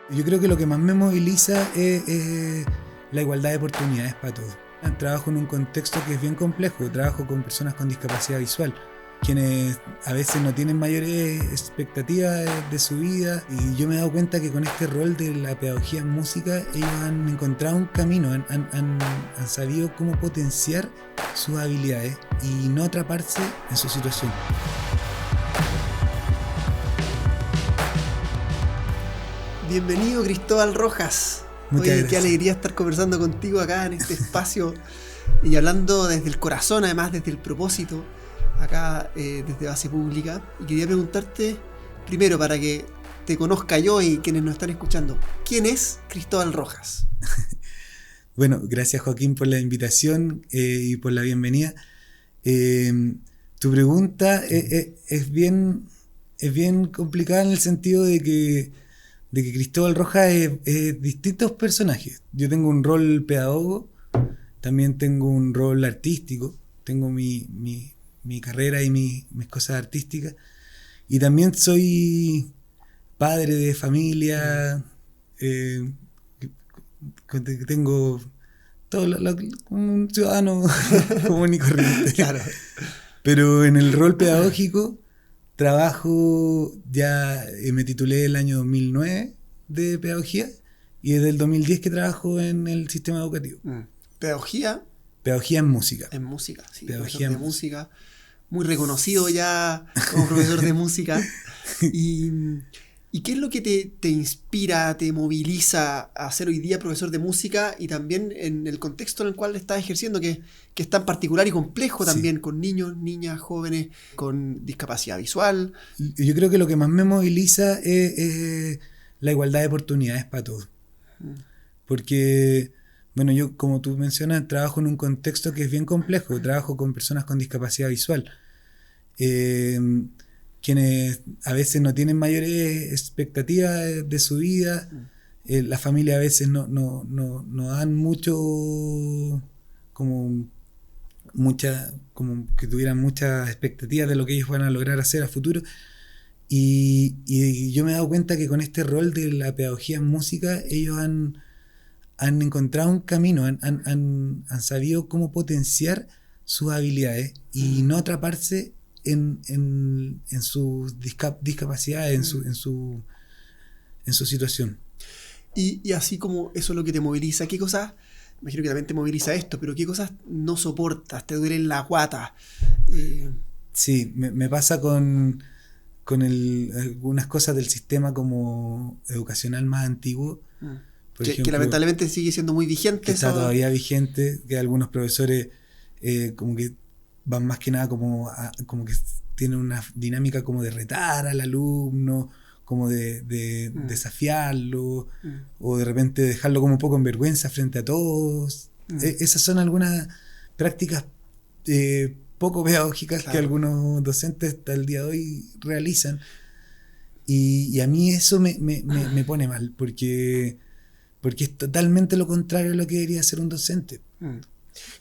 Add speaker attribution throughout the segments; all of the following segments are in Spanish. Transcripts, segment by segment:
Speaker 1: Yo creo que lo que más me moviliza es la igualdad de oportunidades para todos. Trabajo en un contexto que es bien complejo, trabajo con personas con discapacidad visual, quienes a veces no tienen mayores expectativas de su vida, y yo me he dado cuenta que con este rol de la pedagogía en música ellos han encontrado un camino, han sabido cómo potenciar sus habilidades y no atraparse en su situación.
Speaker 2: Bienvenido, Cristóbal Rojas.
Speaker 1: Muchas
Speaker 2: Oye,
Speaker 1: gracias.
Speaker 2: qué alegría estar conversando contigo acá en este espacio y hablando desde el corazón, además desde el propósito, acá desde Base Pública. Y quería preguntarte, primero, para que te conozca yo y quienes nos están escuchando, ¿quién es Cristóbal Rojas?
Speaker 1: Bueno, gracias Joaquín por la invitación y por la bienvenida. Tu pregunta es bien complicada en el sentido de que Cristóbal Rojas es distintos personajes. Yo tengo un rol pedagogo, también tengo un rol artístico, tengo mi carrera y mis cosas artísticas, y también soy padre de familia, tengo todo como un ciudadano común y corriente.
Speaker 2: Claro.
Speaker 1: Pero en el rol pedagógico trabajo, me titulé el año 2009 de pedagogía, y desde el 2010 que trabajo en el sistema educativo.
Speaker 2: Pedagogía
Speaker 1: Pedagogía en música.
Speaker 2: en música, sí,
Speaker 1: Pedagogía
Speaker 2: profesor de música, muy reconocido ya como profesor de música. ¿Y qué es lo que te inspira, te moviliza a ser hoy día profesor de música y también en el contexto en el cual estás ejerciendo, que es tan particular y complejo también,
Speaker 1: Sí.
Speaker 2: con niños, niñas, jóvenes con discapacidad visual?
Speaker 1: Yo creo que lo que más me moviliza es la igualdad de oportunidades para todos. Porque, bueno, yo, como tú mencionas, trabajo en un contexto que es bien complejo. Trabajo con personas con discapacidad visual, quienes a veces no tienen mayores expectativas de su vida. La familia a veces no dan mucho, como que tuvieran muchas expectativas de lo que ellos van a lograr hacer a futuro. Y yo me he dado cuenta que con este rol de la pedagogía en música ellos han encontrado un camino, han sabido cómo potenciar sus habilidades y no atraparse en sus discapacidades, en su situación.
Speaker 2: Y así como eso es lo que te moviliza, ¿qué cosas? Me imagino que también te moviliza esto, pero ¿qué cosas no soportas? ¿Te duelen la guata?
Speaker 1: Sí, me pasa con algunas cosas del sistema como educacional más antiguo. Por
Speaker 2: que
Speaker 1: ejemplo,
Speaker 2: lamentablemente sigue siendo muy vigente.
Speaker 1: Que está todavía vigente, que algunos profesores como que van más que nada como que tienen una dinámica como de retar al alumno, como de desafiarlo, o de repente dejarlo como un poco en vergüenza frente a todos. Esas son algunas prácticas poco pedagógicas, claro, que algunos docentes hasta el día de hoy realizan, y a mí eso me pone mal, porque es totalmente lo contrario a lo que debería ser un docente.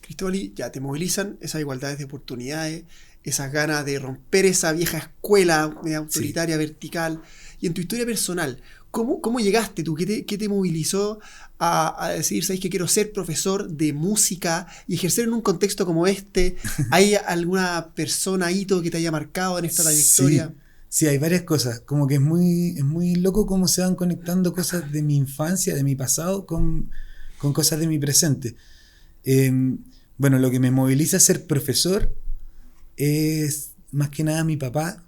Speaker 2: Cristóbal, ya te movilizan esas igualdades de oportunidades, esas ganas de romper esa vieja escuela media autoritaria, sí, vertical. Y en tu historia personal, ¿cómo llegaste tú? ¿Qué te movilizó a decidir, sabes que quiero ser profesor de música y ejercer en un contexto como este? ¿Hay alguna persona, hito que te haya marcado en esta trayectoria?
Speaker 1: Sí, hay varias cosas. Como que es muy loco cómo se van conectando cosas de mi infancia, de mi pasado, con cosas de mi presente. Bueno, lo que me moviliza a ser profesor es más que nada mi papá,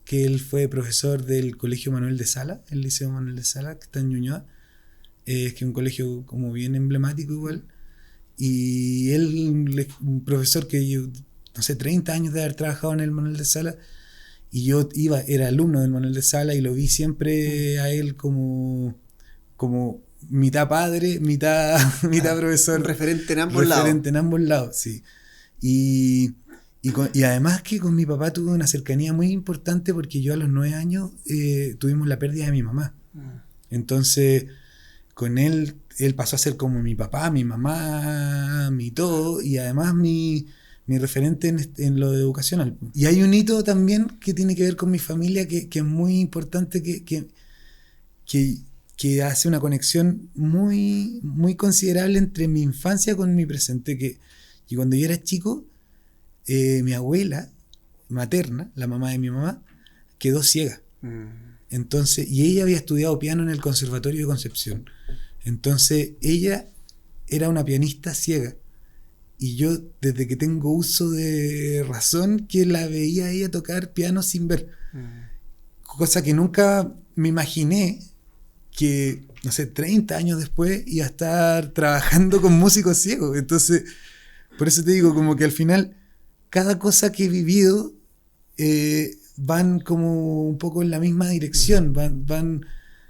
Speaker 1: que él fue profesor del Colegio Manuel de Sala, el Liceo Manuel de Sala, que está en Ñuñoa, que es un colegio como bien emblemático igual, y él, un profesor que yo, no sé, 30 años de haber trabajado en el Manuel de Sala, y yo era alumno del Manuel de Sala, y lo vi siempre a él como mitad padre, mitad profesor.
Speaker 2: Un referente en ambos lados.
Speaker 1: Referente en ambos lados, sí. Y además que con mi papá tuve una cercanía muy importante, porque yo a los 9 años tuvimos la pérdida de mi mamá. Entonces, con él pasó a ser como mi papá, mi mamá, mi todo, y además mi referente en lo educacional. Y hay un hito también que tiene que ver con mi familia, que es muy importante, que que hace una conexión muy, muy considerable entre mi infancia con mi presente. Y cuando yo era chico, mi abuela materna, la mamá de mi mamá, quedó ciega. Entonces, y ella había estudiado piano en el Conservatorio de Concepción. Entonces, ella era una pianista ciega. Y yo, desde que tengo uso de razón, que la veía a ella tocar piano sin ver. Cosa que nunca me imaginé que, no sé, 30 años después iba a estar trabajando con músicos ciegos. Entonces, por eso te digo, como que al final, cada cosa que he vivido van como un poco en la misma dirección. Van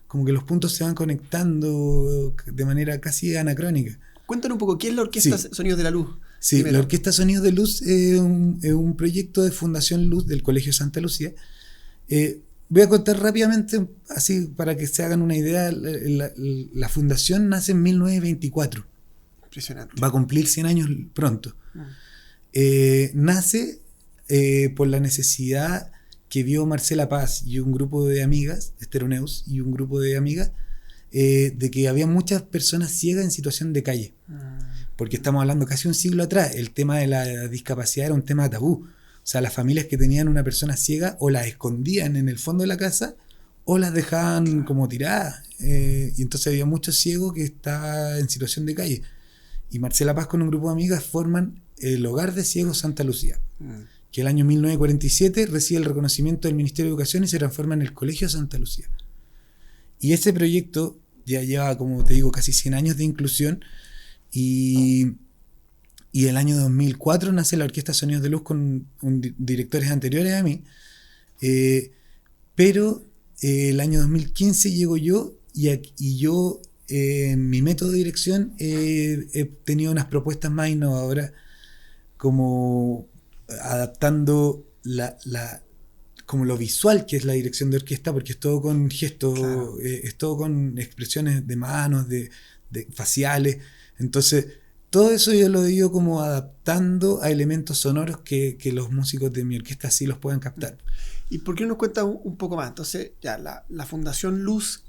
Speaker 1: como que los puntos se van conectando de manera casi anacrónica.
Speaker 2: Cuéntanos un poco, ¿qué es la Orquesta Sonidos de la Luz?
Speaker 1: Sí, primero. La Orquesta Sonidos de Luz es un proyecto de Fundación Luz del Colegio Santa Lucía. Voy a contar rápidamente, así para que se hagan una idea. La fundación nace en 1924.
Speaker 2: Impresionante.
Speaker 1: Va a cumplir 100 años pronto. Nace por la necesidad que vio Marcela Paz y un grupo de amigas, Esteroneus y un grupo de amigas, de que había muchas personas ciegas en situación de calle. Porque estamos hablando casi un siglo atrás. El tema de la discapacidad era un tema tabú. O sea, las familias que tenían una persona ciega o las escondían en el fondo de la casa o las dejaban como tiradas. Y entonces había muchos ciegos que estaban en situación de calle. Y Marcela Paz con un grupo de amigas forman el Hogar de Ciegos Santa Lucía, que el año 1947 recibe el reconocimiento del Ministerio de Educación y se transforma en el Colegio Santa Lucía. Y ese proyecto ya lleva, como te digo, casi 100 años de inclusión. Y el año 2004 nace la Orquesta Sonidos de Luz con directores anteriores a mí. Pero el año 2015 llego yo y yo, en mi método de dirección, he tenido unas propuestas más innovadoras, como adaptando como lo visual que es la dirección de orquesta, porque es todo con gestos, claro. Es todo con expresiones de manos, de faciales. Entonces, todo eso yo lo he ido como adaptando a elementos sonoros que los músicos de mi orquesta sí los puedan captar.
Speaker 2: ¿Y por qué no nos cuentas un poco más? Entonces, ya la Fundación Luz,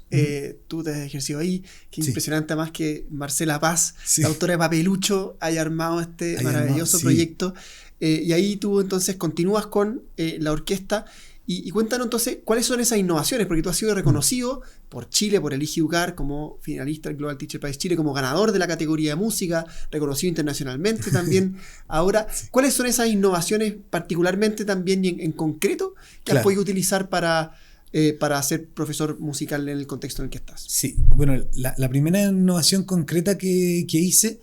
Speaker 2: tú te has ejercido ahí, que sí. Impresionante más que Marcela Paz, sí. La autora de Papelucho, haya armado este maravilloso proyecto. Y ahí tú entonces continúas con la orquesta. Y cuéntanos entonces cuáles son esas innovaciones, porque tú has sido reconocido por Chile, por el IGIUCAR, como finalista del Global Teacher Prize Chile, como ganador de la categoría de música, reconocido internacionalmente también. Ahora, ¿cuáles son esas innovaciones particularmente también y en concreto que has podido utilizar para ser profesor musical en el contexto en el que estás?
Speaker 1: Sí, bueno, la primera innovación concreta que hice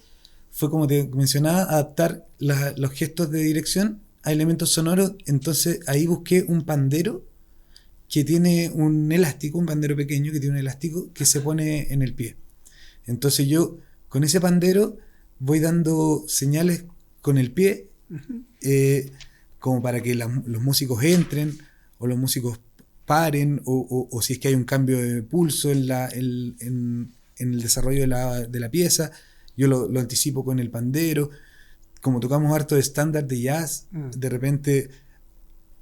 Speaker 1: fue, como te mencionaba, adaptar los gestos de dirección a elementos sonoros. Entonces ahí busqué un pandero que tiene un elástico, un pandero pequeño que tiene un elástico que se pone en el pie. Entonces yo con ese pandero voy dando señales con el pie, como para que los músicos entren o los músicos paren, o si es que hay un cambio de pulso en el desarrollo de la pieza, yo lo anticipo con el pandero. Como tocamos harto de estándar de jazz, de repente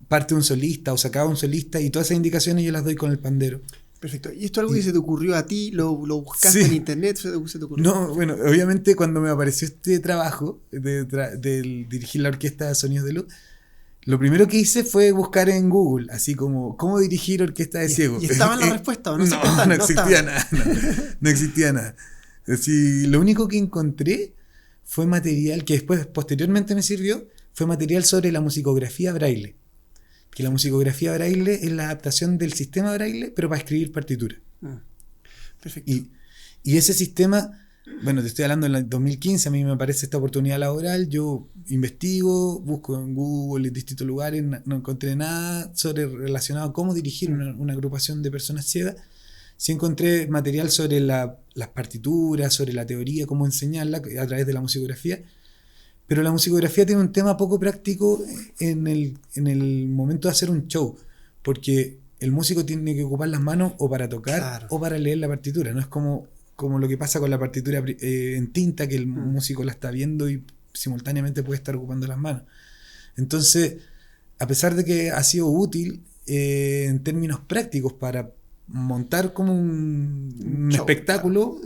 Speaker 1: parte un solista o se acaba un solista y todas esas indicaciones yo las doy con el pandero.
Speaker 2: Perfecto. ¿Y esto es algo que se te ocurrió a ti? ¿Lo buscaste en internet? ¿Se te ocurrió?
Speaker 1: No, bueno, obviamente cuando me apareció este trabajo de dirigir la Orquesta de Sonidos de Luz, lo primero que hice fue buscar en Google, así como ¿cómo dirigir orquesta de ciegos?
Speaker 2: ¿Y estaba en la respuesta o no?
Speaker 1: No existía nada. No existía nada. Así, lo único que encontré fue material que posteriormente me sirvió, fue material sobre la musicografía Braille. Que la musicografía Braille es la adaptación del sistema Braille, pero para escribir partituras.
Speaker 2: Perfecto.
Speaker 1: Y ese sistema, bueno, te estoy hablando en el 2015, a mí me aparece esta oportunidad laboral, yo investigo, busco en Google, en distintos lugares, no encontré nada relacionado a cómo dirigir una agrupación de personas ciegas. Sí encontré material sobre las partituras, sobre la teoría, cómo enseñarla a través de la musicografía. Pero la musicografía tiene un tema poco práctico en el momento de hacer un show, porque el músico tiene que ocupar las manos o para tocar, claro, o para leer la partitura. No es como lo que pasa con la partitura en tinta, que el músico la está viendo y simultáneamente puede estar ocupando las manos. Entonces, a pesar de que ha sido útil en términos prácticos para montar como un
Speaker 2: show,
Speaker 1: espectáculo,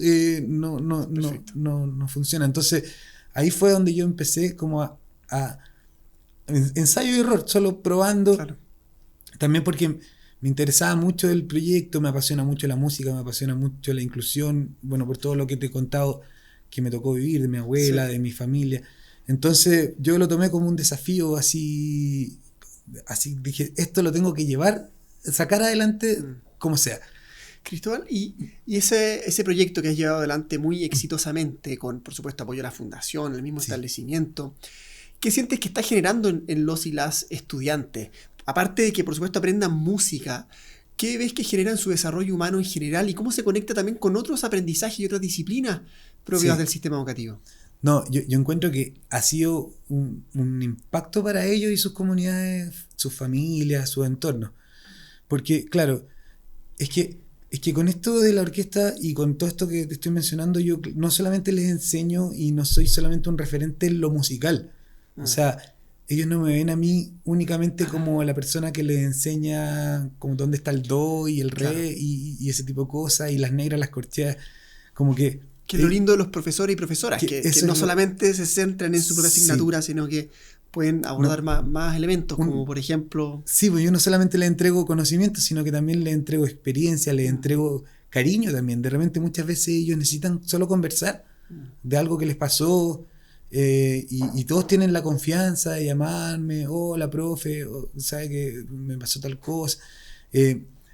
Speaker 1: no funciona. Entonces, ahí fue donde yo empecé como a ensayo y error, solo probando.
Speaker 2: Claro.
Speaker 1: También porque me interesaba mucho el proyecto, me apasiona mucho la música, me apasiona mucho la inclusión, bueno, por todo lo que te he contado que me tocó vivir, de mi abuela, de mi familia. Entonces yo lo tomé como un desafío, así dije, esto lo tengo que llevar, sacar adelante como sea.
Speaker 2: Cristóbal, y ese proyecto que has llevado adelante muy exitosamente, con por supuesto apoyo a la fundación, el mismo establecimiento, ¿qué sientes que está generando en los y las estudiantes? Aparte de que por supuesto aprendan música, ¿qué ves que genera en su desarrollo humano en general y cómo se conecta también con otros aprendizajes y otras disciplinas propias del sistema educativo?
Speaker 1: No, yo encuentro que ha sido un impacto para ellos y sus comunidades, sus familias, su entorno. Porque, claro, es que con esto de la orquesta y con todo esto que te estoy mencionando, yo no solamente les enseño y no soy solamente un referente en lo musical. O sea, ellos no me ven a mí únicamente como la persona que les enseña como dónde está el do y el re y ese tipo de cosas, y las negras, las corcheas, como que...
Speaker 2: Que es lo lindo de los profesores y profesoras, que no solamente se centran en su propia asignatura, sino que pueden abordar más elementos, como por ejemplo...
Speaker 1: Sí, pues yo no solamente le entrego conocimiento, sino que también le entrego experiencia, le entrego cariño también. De repente muchas veces ellos necesitan solo conversar de algo que les pasó, y todos tienen la confianza de llamarme, hola profe, sabe que me pasó tal cosa.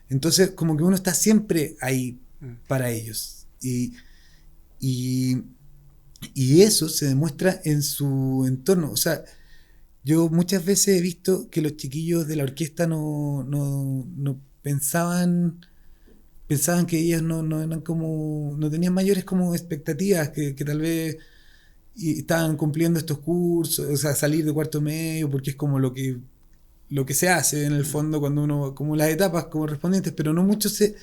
Speaker 1: Entonces como que uno está siempre ahí para ellos. Y eso se demuestra en su entorno. O sea, yo muchas veces he visto que los chiquillos de la orquesta no pensaban que ellos no eran como, no tenían mayores como expectativas, que tal vez estaban cumpliendo estos cursos, o sea, salir de cuarto medio, porque es como lo que se hace en el fondo cuando uno, como las etapas correspondientes, pero no muchos se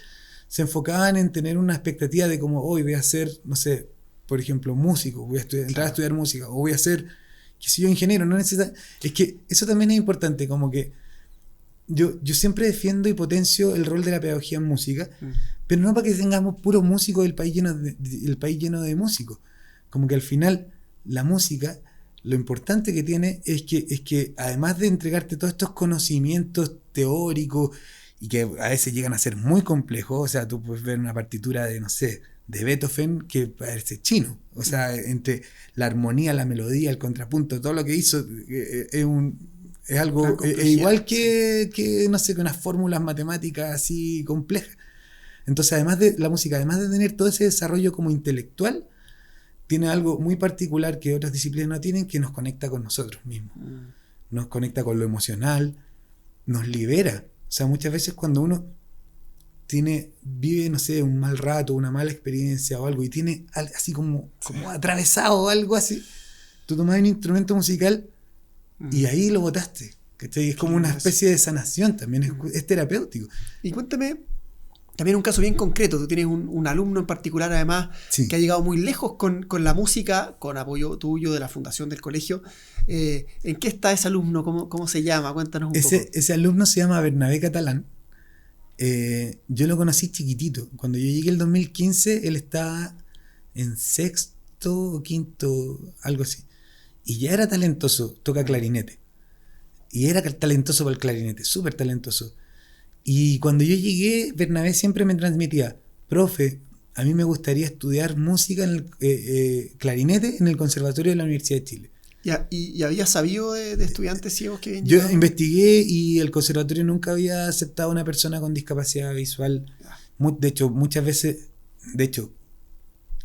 Speaker 1: enfocaban en tener una expectativa de como hoy voy a ser, no sé, por ejemplo, músico, voy a entrar a estudiar música, o voy a ser, qué sé yo, ingeniero. No necesita, es que eso también es importante, como que yo siempre defiendo y potencio el rol de la pedagogía en música, pero no para que tengamos puros músicos del país lleno de músicos. Como que al final la música, lo importante que tiene es que además de entregarte todos estos conocimientos teóricos y que a veces llegan a ser muy complejos, o sea, tú puedes ver una partitura de, no sé, de Beethoven que parece chino, o sea, entre la armonía, la melodía, el contrapunto, todo lo que hizo es algo igual que, no sé, que unas fórmulas matemáticas así complejas. Entonces, además de la música, además de tener todo ese desarrollo como intelectual, tiene algo muy particular que otras disciplinas no tienen, que nos conecta con nosotros mismos. Nos conecta con lo emocional, nos libera. O sea, muchas veces cuando uno vive, no sé, un mal rato, una mala experiencia o algo, y tiene así como atravesado o algo así, tú tomás un instrumento musical y ahí lo botaste. ¿Cachai? Es como una especie de sanación también, es terapéutico.
Speaker 2: Y cuéntame, también un caso bien concreto, tú tienes un alumno en particular además que ha llegado muy lejos con la música, con apoyo tuyo de la fundación del colegio. ¿En qué está ese alumno? ¿Cómo se llama? Cuéntanos un poco.
Speaker 1: Ese alumno se llama Bernabé Catalán. Yo lo conocí chiquitito. Cuando yo llegué el 2015, él estaba en sexto o quinto, algo así. Y ya era talentoso, toca clarinete. Y era talentoso para el clarinete, súper talentoso. Y cuando yo llegué, Bernabé siempre me transmitía, profe, a mí me gustaría estudiar música en el clarinete en el Conservatorio de la Universidad de Chile.
Speaker 2: ¿Y habías sabido de estudiantes ciegos que habían
Speaker 1: Yo
Speaker 2: llegado?
Speaker 1: investigué y el conservatorio nunca había aceptado a una persona con discapacidad visual. De hecho, muchas veces,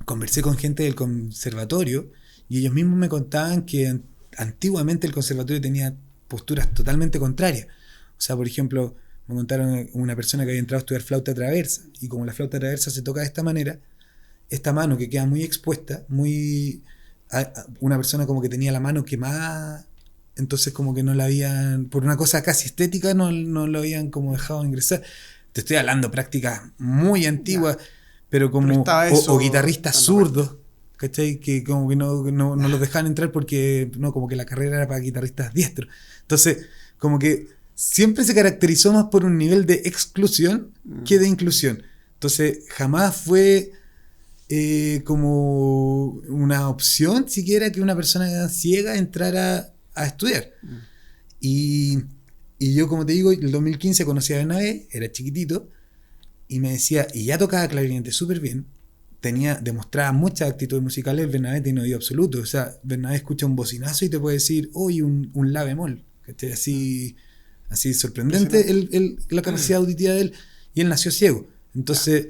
Speaker 1: conversé con gente del conservatorio y ellos mismos me contaban que antiguamente el conservatorio tenía posturas totalmente contrarias. O sea, por ejemplo, me contaron una persona que había entrado a estudiar flauta traversa, y como la flauta traversa se toca de esta manera, esta mano que queda muy expuesta, una persona como que tenía la mano quemada, entonces como que no la habían, por una cosa casi estética, no lo habían como dejado ingresar. Te estoy hablando prácticas muy antiguas, pero como o guitarristas zurdos, ¿cachai? Que como que no los dejaban entrar porque no, como que la carrera era para guitarristas diestros. Entonces, como que siempre se caracterizó más por un nivel de exclusión que de inclusión. Entonces, jamás fue como una opción siquiera que una persona ciega entrara a estudiar. Y yo, como te digo, en el 2015 conocí a Bernabé, era chiquitito, y me decía, y ya tocaba clarinete súper bien, demostraba muchas actitudes musicales. Bernabé tiene oído absoluto, o sea, Bernabé escucha un bocinazo y te puede decir, oye, un la bemol, ¿cachai? Así sorprendente la capacidad auditiva de él, y él nació ciego. Entonces,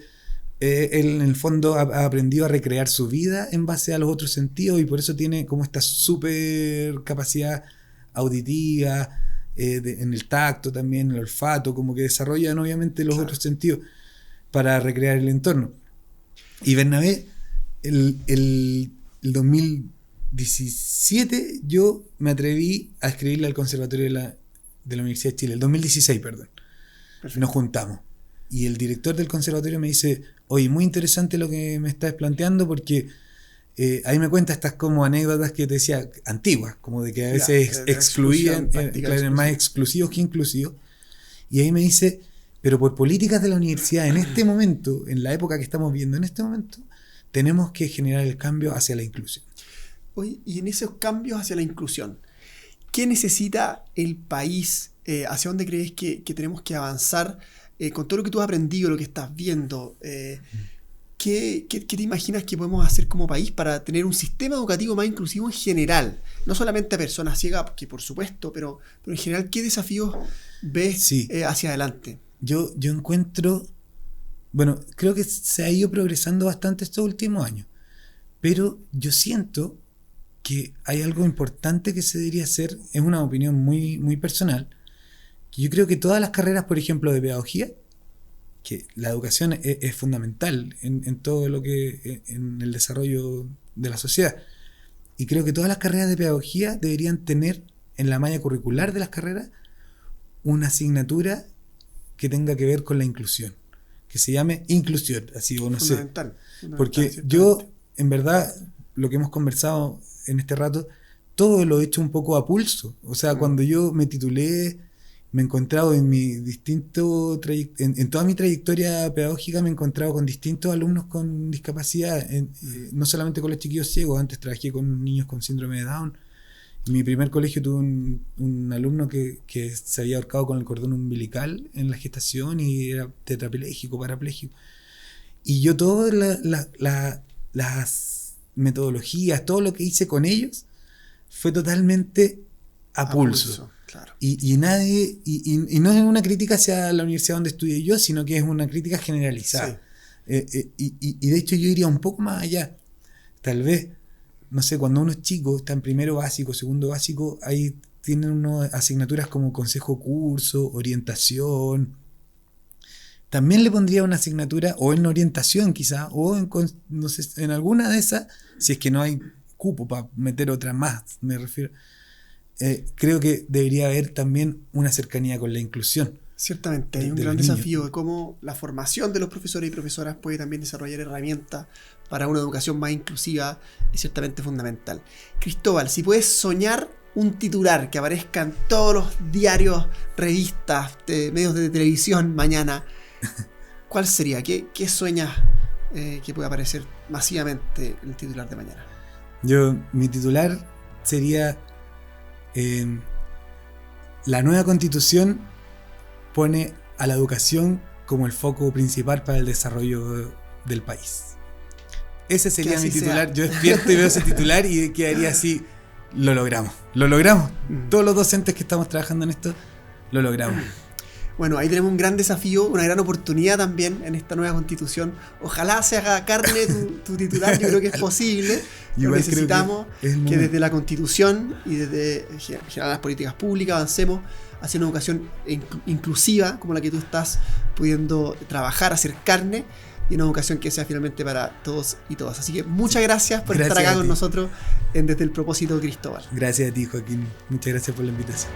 Speaker 1: él en el fondo ha aprendido a recrear su vida en base a los otros sentidos, y por eso tiene como esta súper capacidad auditiva, en el tacto también, el olfato, como que desarrollan obviamente los otros sentidos para recrear el entorno. Y Bernabé, el 2017 yo me atreví a escribirle al Conservatorio de la Universidad de Chile, el 2016, perdón. Perfecto. Nos juntamos. Y el director del conservatorio me dice, oye, muy interesante lo que me estás planteando, porque ahí me cuenta estas como anécdotas que te decía, antiguas, como de que a veces excluían, eran más exclusivos que inclusivos. Y ahí me dice, pero por políticas de la universidad en este momento, en la época que estamos viendo en este momento, tenemos que generar el cambio hacia la inclusión.
Speaker 2: Oye, y en esos cambios hacia la inclusión, ¿qué necesita el país? ¿Hacia dónde crees que tenemos que avanzar? Con todo lo que tú has aprendido, lo que estás viendo, ¿qué te imaginas que podemos hacer como país para tener un sistema educativo más inclusivo en general? No solamente a personas ciegas, que por supuesto, pero en general, ¿qué desafíos ves hacia adelante?
Speaker 1: Yo encuentro, bueno, creo que se ha ido progresando bastante estos últimos años, pero yo siento que hay algo importante que se debería hacer, es una opinión muy, muy personal. Yo creo que todas las carreras, por ejemplo, de pedagogía, que la educación es fundamental en todo lo que, en el desarrollo de la sociedad. Y creo que todas las carreras de pedagogía deberían tener en la malla curricular de las carreras una asignatura que tenga que ver con la inclusión, que se llame inclusión, así o no sé. Porque yo, en verdad, lo que hemos conversado en este rato, todo lo he hecho un poco a pulso. O sea, cuando yo me titulé, me he encontrado en toda mi trayectoria pedagógica, me he encontrado con distintos alumnos con discapacidad, no solamente con los chiquillos ciegos. Antes trabajé con niños con síndrome de Down. En mi primer colegio tuve un alumno que se había ahorcado con el cordón umbilical en la gestación y era tetrapléjico, parapléjico. Y yo todas las metodologías, todo lo que hice con ellos fue totalmente a pulso. Claro. Y nadie, y no es una crítica hacia la universidad donde estudié yo, sino que es una crítica generalizada. Sí. Y de hecho yo iría un poco más allá. Tal vez, no sé, cuando uno es chico, está en primero básico, segundo básico, ahí tienen unas asignaturas como consejo curso, orientación. También le pondría una asignatura, o en orientación quizá, o no sé, en alguna de esas, si es que no hay cupo para meter otra más, me refiero. Creo que debería haber también una cercanía con la inclusión.
Speaker 2: Ciertamente, hay un gran desafío de cómo la formación de los profesores y profesoras puede también desarrollar herramientas para una educación más inclusiva, es ciertamente fundamental. Cristóbal, si puedes soñar un titular que aparezca en todos los diarios, revistas, medios de televisión mañana, ¿cuál sería? ¿Qué sueñas que pueda aparecer masivamente en el titular de mañana?
Speaker 1: Mi titular sería la nueva Constitución pone a la educación como el foco principal para el desarrollo del país. Ese sería mi titular. Yo despierto y veo ese titular y quedaría así: lo logramos. Todos los docentes que estamos trabajando en esto lo logramos.
Speaker 2: Bueno, ahí tenemos un gran desafío, una gran oportunidad también en esta nueva Constitución. Ojalá se haga carne tu titular, yo creo que es posible. Pero necesitamos que desde la Constitución y desde generar las políticas públicas avancemos hacia una educación inclusiva como la que tú estás pudiendo trabajar, hacer carne, y una educación que sea finalmente para todos y todas. Así que muchas gracias por estar acá con nosotros Desde el Propósito, Cristóbal.
Speaker 1: Gracias a ti, Joaquín. Muchas gracias por la invitación.